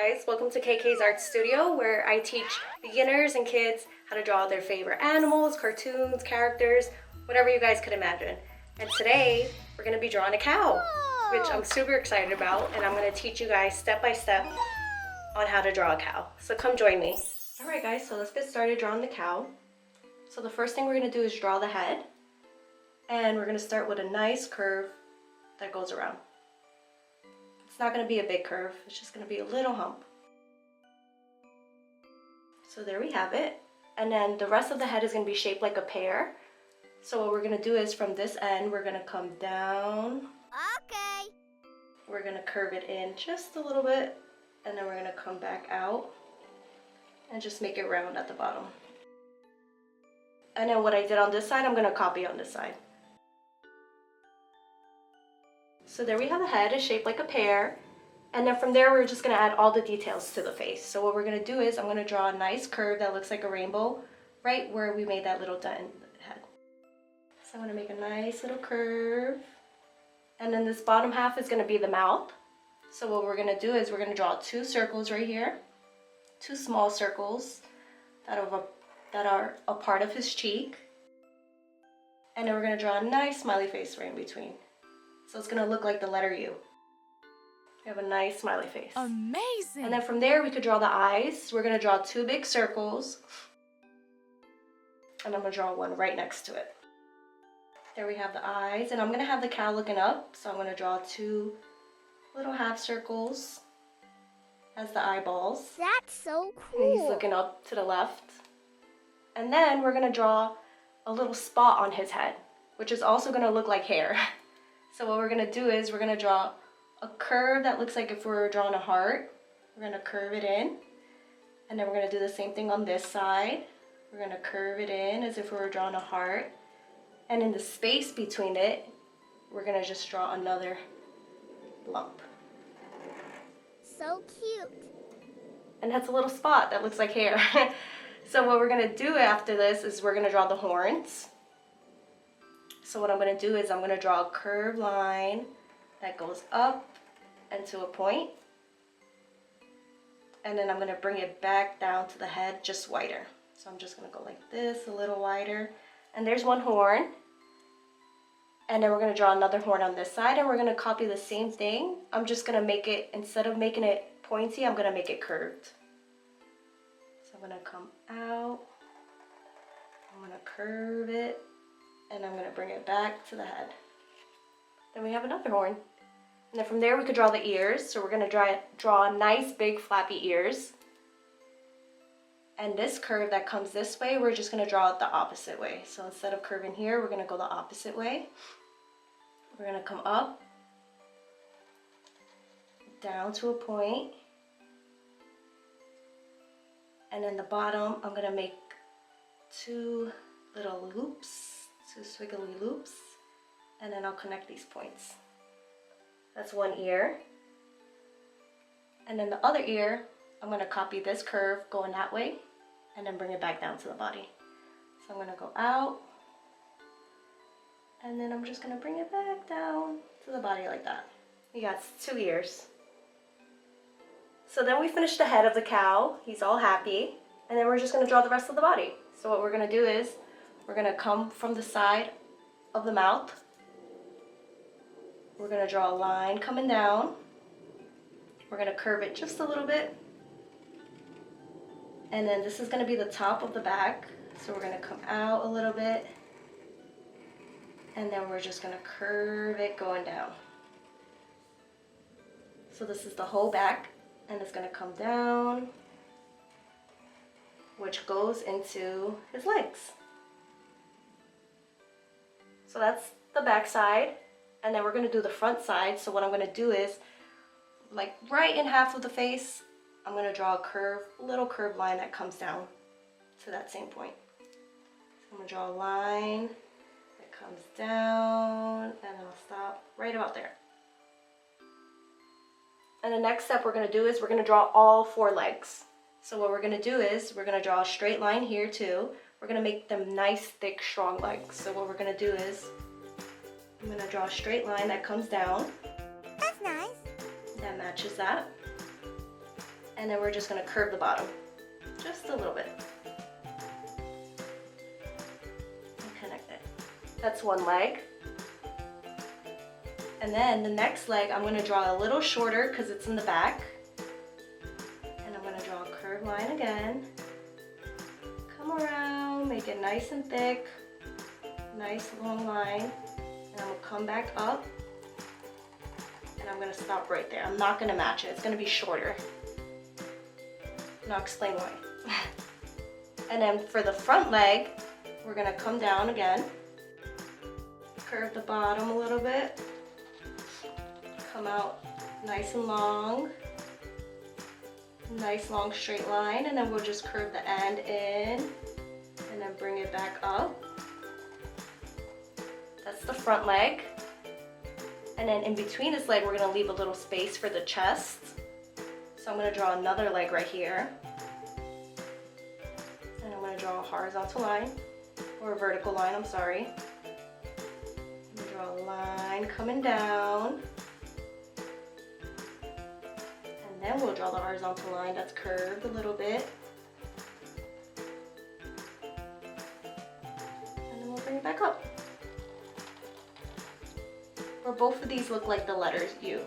guys, welcome to KK's Art Studio, where I teach beginners and kids how to draw their favorite animals, cartoons, characters, whatever you guys could imagine. And today we're going to be drawing a cow, which I'm super excited about, and I'm going to teach you guys step by step on how to draw a cow. So come join me. Alright guys, so let's get started drawing the cow. So the first thing we're going to do is draw the head, and we're going to start with a nice curve that goes around. It's not going to be a big curve, it's just going to be a little hump. So there we have it. And then the rest of the head is going to be shaped like a pear. So what we're going to do is from this end, we're going to come down. Okay. We're going to curve it in just a little bit, and then we're going to come back out and just make it round at the bottom. And then what I did on this side, I'm going to copy on this side. So there we have the head, it's shaped like a pear. And then from there, we're just going to add all the details to the face. So what we're going to do is I'm going to draw a nice curve that looks like a rainbow right where we made that little dent in the head. So I'm going to make a nice little curve. And then this bottom half is going to be the mouth. So what we're going to do is we're going to draw two circles right here. Two small circles that are a part of his cheek. And then we're going to draw a nice smiley face right in between. So it's going to look like the letter U. We have a nice smiley face. Amazing! And then from there we could draw the eyes. We're going to draw two big circles. And I'm going to draw one right next to it. There we have the eyes. And I'm going to have the cow looking up. So I'm going to draw two little half circles as the eyeballs. That's so cool! And he's looking up to the left. And then we're going to draw a little spot on his head, which is also going to look like hair. So what we're going to do is we're going to draw a curve that looks like if we were drawing a heart. We're going to curve it in. And then we're going to do the same thing on this side. We're going to curve it in as if we were drawing a heart. And in the space between it, we're going to just draw another lump. So cute. And that's a little spot that looks like hair. So what we're going to do after this is we're going to draw the horns. So what I'm going to do is I'm going to draw a curved line that goes up and to a point. And then I'm going to bring it back down to the head just wider. So I'm just going to go like this, a little wider. And there's one horn. And then we're going to draw another horn on this side, and we're going to copy the same thing. I'm just going to make it, instead of making it pointy, I'm going to make it curved. So I'm going to come out. I'm going to curve it. And I'm going to bring it back to the head. Then we have another horn. And then from there we could draw the ears. So we're going to draw nice big flappy ears. And this curve that comes this way, we're just going to draw it the opposite way. So instead of curving here, we're going to go the opposite way. We're going to come up, down to a point. And then the bottom, I'm going to make two little loops. Two squiggly loops, and then I'll connect these points. That's one ear. And then the other ear, I'm going to copy this curve going that way and then bring it back down to the body. So I'm going to go out, and then I'm just going to bring it back down to the body like that. We got two ears. So then we finished the head of the cow. He's all happy. And then we're just going to draw the rest of the body. So what we're going to do is we're going to come from the side of the mouth. We're going to draw a line coming down. We're going to curve it just a little bit. And then this is going to be the top of the back. So we're going to come out a little bit. And then we're just going to curve it going down. So this is the whole back. And it's going to come down, which goes into his legs. So that's the back side, and then we're going to do the front side. So what I'm going to do is, like right in half of the face, I'm going to draw a curve, little curved line that comes down to that same point. So I'm going to draw a line that comes down, and I'll stop right about there. And the next step we're going to do is we're going to draw all four legs. So what we're going to do is we're going to draw a straight line here too. We're going to make them nice, thick, strong legs. So what we're going to do is I'm going to draw a straight line that comes down. That's nice. That matches that. And then we're just gonna curve the bottom, just a little bit. And connect it. That's one leg. And then the next leg, I'm gonna draw a little shorter because it's in the back. And I'm gonna draw a curved line again. Come around, make it nice and thick. Nice long line. And I'm gonna come back up. And I'm gonna stop right there. I'm not gonna match it, it's gonna be shorter. And I'll explain why. And then for the front leg, we're gonna come down again. Curve the bottom a little bit. Come out nice and long. Nice long straight line, and then we'll just curve the end in and then bring it back up. That's the front leg. And then in between this leg, we're gonna leave a little space for the chest. So I'm gonna draw another leg right here. And I'm gonna draw a horizontal line, or a vertical line, I'm sorry. I'm gonna draw a line coming down. And then we'll draw the horizontal line that's curved a little bit. And then we'll bring it back up. Or both of these look like the letters U.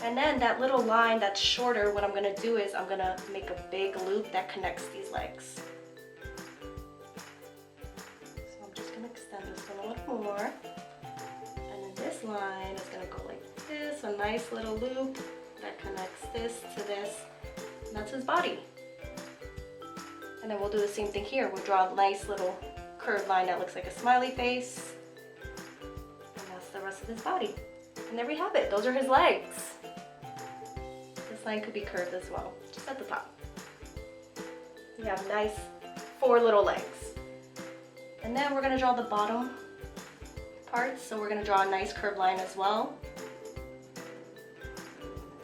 And then that little line that's shorter, what I'm gonna do is I'm gonna make a big loop that connects these legs. So I'm just gonna extend this one a little more. And then this line is gonna go like this, a nice little loop that connects this to this, and that's his body. And then we'll do the same thing here. We'll draw a nice little curved line that looks like a smiley face, and that's the rest of his body. And there we have it. Those are his legs. This line could be curved as well, just at the top. You have nice 4 little legs. And then we're gonna draw the bottom parts, so we're gonna draw a nice curved line as well.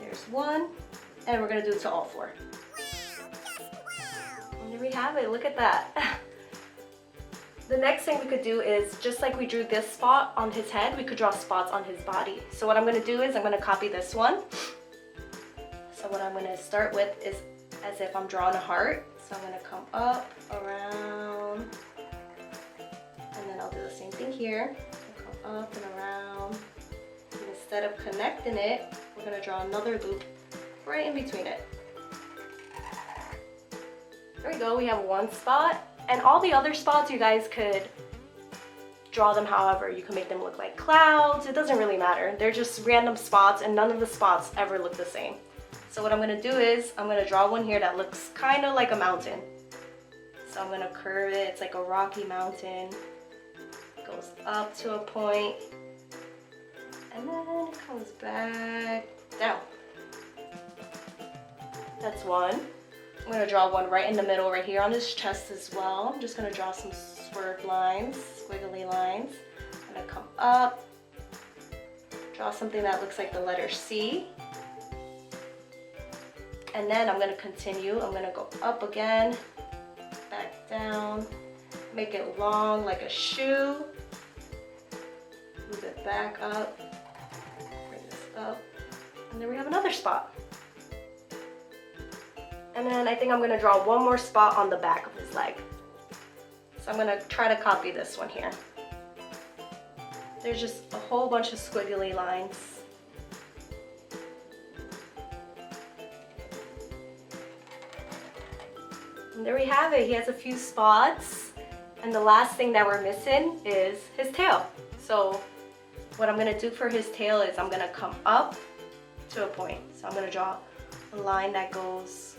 There's one, and we're gonna do it to all 4. And there we have it, look at that. The next thing we could do is, just like we drew this spot on his head, we could draw spots on his body. So what I'm gonna do is I'm gonna copy this one. So what I'm gonna start with is as if I'm drawing a heart. So I'm gonna come up, around, and then I'll do the same thing here. Come up and around. And instead of connecting it, we're gonna draw another loop right in between it. There we go, we have one spot. And all the other spots, you guys could draw them however. You can make them look like clouds. It doesn't really matter. They're just random spots, and none of the spots ever look the same. So what I'm gonna do is I'm gonna draw one here that looks kind of like a mountain. So I'm gonna curve it. It's like a rocky mountain. It goes up to a point, and then it comes back down. That's one. I'm gonna draw one right in the middle right here on his chest as well. I'm just gonna draw some swerved lines, squiggly lines. I'm gonna come up, draw something that looks like the letter C. And then I'm gonna continue. I'm gonna go up again, back down, make it long like a shoe. Move it back up, bring this up, and then we have another spot. And then I think I'm gonna draw one more spot on the back of his leg. So I'm gonna try to copy this one here. There's just a whole bunch of squiggly lines. And there we have it. He has a few spots. And the last thing that we're missing is his tail. So what I'm gonna do for his tail is I'm gonna come up to a point. So I'm gonna draw a line that goes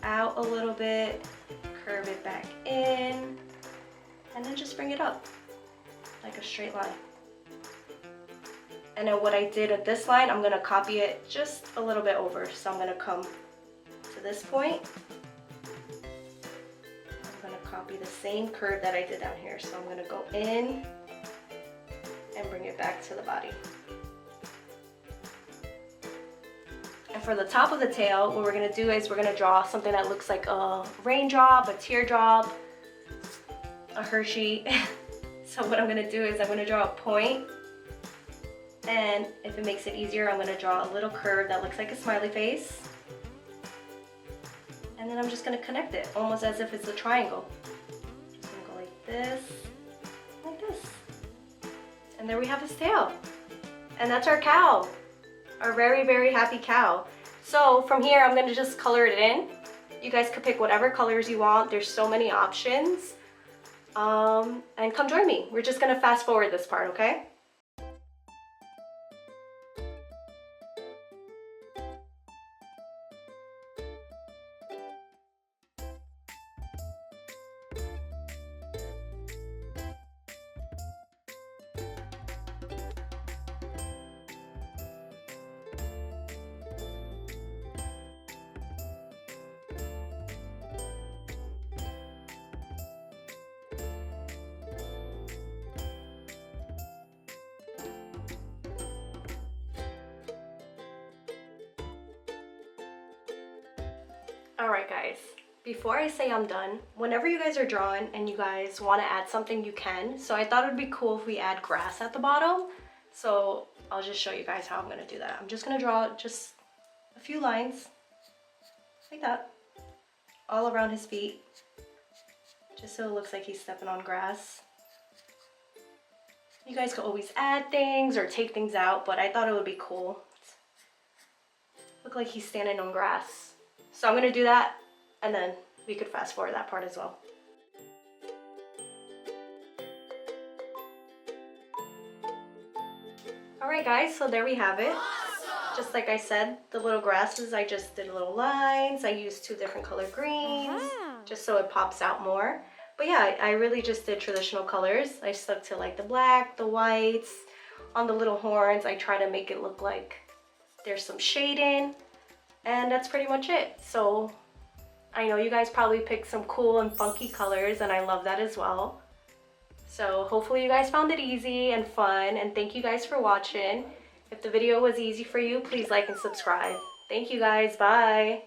out a little bit, curve it back in, and then just bring it up like a straight line. And then what I did at this line, I'm gonna copy it just a little bit over. So I'm gonna come to this point. I'm gonna copy the same curve that I did down here. So I'm gonna go in and bring it back to the body. And for the top of the tail, what we're gonna do is we're gonna draw something that looks like a raindrop, a teardrop, a Hershey. So what I'm gonna do is I'm gonna draw a point, and if it makes it easier, I'm gonna draw a little curve that looks like a smiley face. And then I'm just gonna connect it, almost as if it's a triangle. Just gonna go like this, like this. And there we have his tail. And that's our cow. Our very, very happy cow. So from here, I'm gonna just color it in. You guys could pick whatever colors you want. There's so many options. And come join me. We're just gonna fast forward this part, okay? Alright guys, before I say I'm done, whenever you guys are drawing and you guys want to add something, you can. So I thought it would be cool if we add grass at the bottom. So I'll just show you guys how I'm going to do that. I'm just going to draw just a few lines, like that, all around his feet, just so it looks like he's stepping on grass. You guys could always add things or take things out, but I thought it would be cool. Look like he's standing on grass. So I'm gonna do that, and then we could fast forward that part as well. Alright guys, so there we have it. Just like I said, the little grasses, I just did little lines. I used 2 different color greens, just so it pops out more. But yeah, I really just did traditional colors. I stuck to like the black, the whites. On the little horns, I try to make it look like there's some shading. And that's pretty much it. So I know you guys probably picked some cool and funky colors, and I love that as well. So hopefully you guys found it easy and fun, and thank you guys for watching. If the video was easy for you, please like and subscribe. Thank you guys, bye.